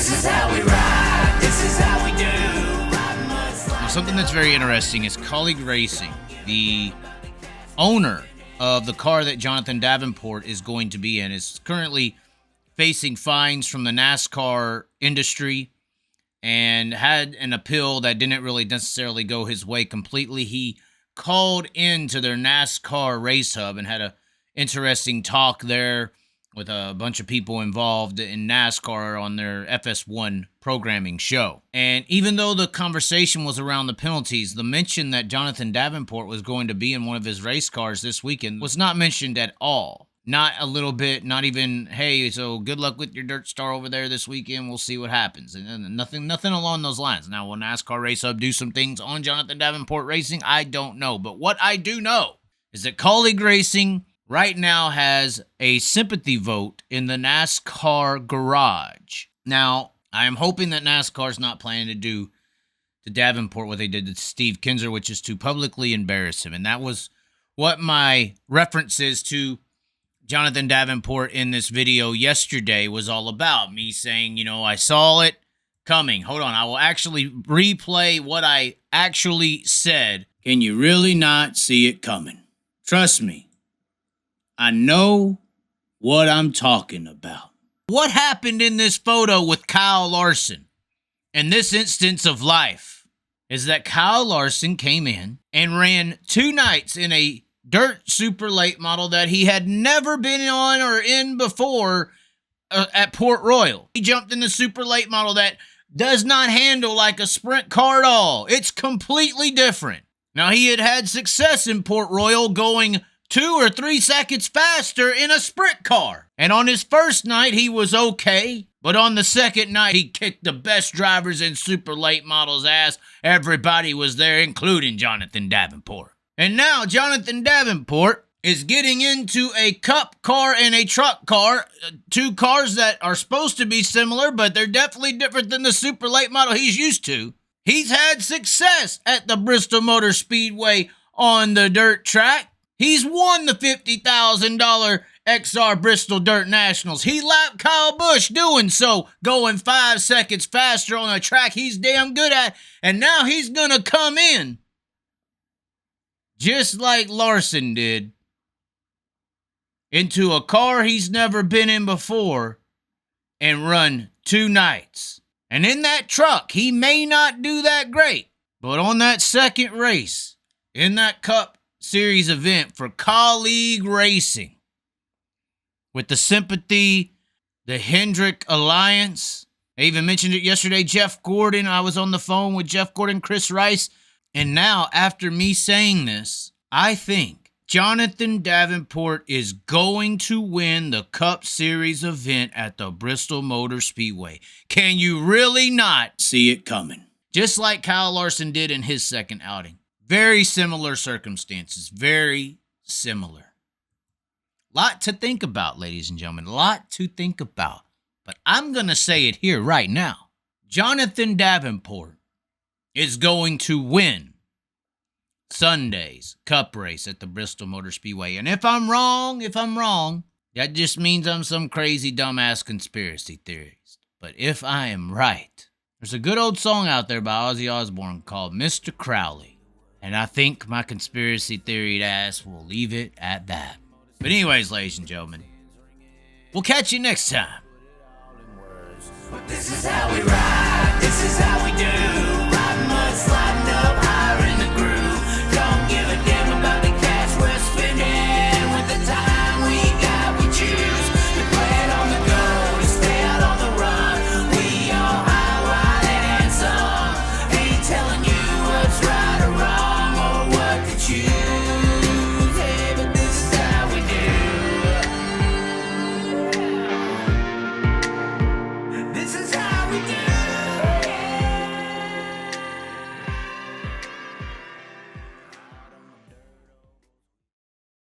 This is how we ride. This is how we do. Now, something that's very interesting is Colleague Racing, the owner of the car that Jonathan Davenport is going to be in, is currently facing fines from the NASCAR industry and had an appeal that didn't really necessarily go his way completely. He called into their NASCAR race hub and had a interesting talk there with a bunch of people involved in NASCAR on their FS1 programming show. And even though the conversation was around the penalties, the mention that Jonathan Davenport was going to be in one of his race cars this weekend was not mentioned at all. Not a little bit, not even, hey, so good luck with your Dirt Star over there this weekend. We'll see what happens. And nothing along those lines. Now, will NASCAR Race Hub do some things on Jonathan Davenport Racing? I don't know. But what I do know is that Colleague Racing right now has a sympathy vote in the NASCAR garage. Now, I am hoping that NASCAR's not planning to do to Davenport what they did to Steve Kinser, which is to publicly embarrass him. And that was what my references to Jonathan Davenport in this video yesterday was all about. Me saying, you know, I saw it coming. Hold on, I will actually replay what I actually said. Can you really not see it coming? Trust me, I know what I'm talking about. What happened in this photo with Kyle Larson in this instance of life is that Kyle Larson came in and ran 2 nights in a dirt super late model that he had never been on or in before at Port Royal. He jumped in the super late model that does not handle like a sprint car at all. It's completely different. Now, he had had success in Port Royal going 2 or 3 seconds faster in a sprint car. And on his first night, he was okay. But on the second night, he kicked the best drivers in super late models' ass. Everybody was there, including Jonathan Davenport. And now Jonathan Davenport is getting into a cup car and a truck car, 2 cars that are supposed to be similar, but they're definitely different than the super late model he's used to. He's had success at the Bristol Motor Speedway on the dirt track. He's won the $50,000 XR Bristol Dirt Nationals. He lapped Kyle Busch doing so, going 5 seconds faster on a track he's damn good at, and now he's gonna come in just like Larson did, into a car he's never been in before and run 2 nights. And in that truck, he may not do that great, but on that second race, in that Cup Series event for Colleague Racing, with the sympathy, the Hendrick Alliance, I even mentioned it yesterday, Jeff Gordon, I was on the phone with Jeff Gordon, Chris Rice. And now, after me saying this, I think Jonathan Davenport is going to win the Cup Series event at the Bristol Motor Speedway. Can you really not see it coming? Just like Kyle Larson did in his second outing. Very similar circumstances. Very similar. Lot to think about, ladies and gentlemen. Lot to think about. But I'm going to say it here right now. Jonathan Davenport is going to win Sunday's Cup race at the Bristol Motor Speedway. And if I'm wrong, that just means I'm some crazy dumbass conspiracy theorist. But if I am right, there's a good old song out there by Ozzy Osbourne called Mr. Crowley. And I think my conspiracy theory ass will leave it at that. But anyways, ladies and gentlemen, we'll catch you next time. This is how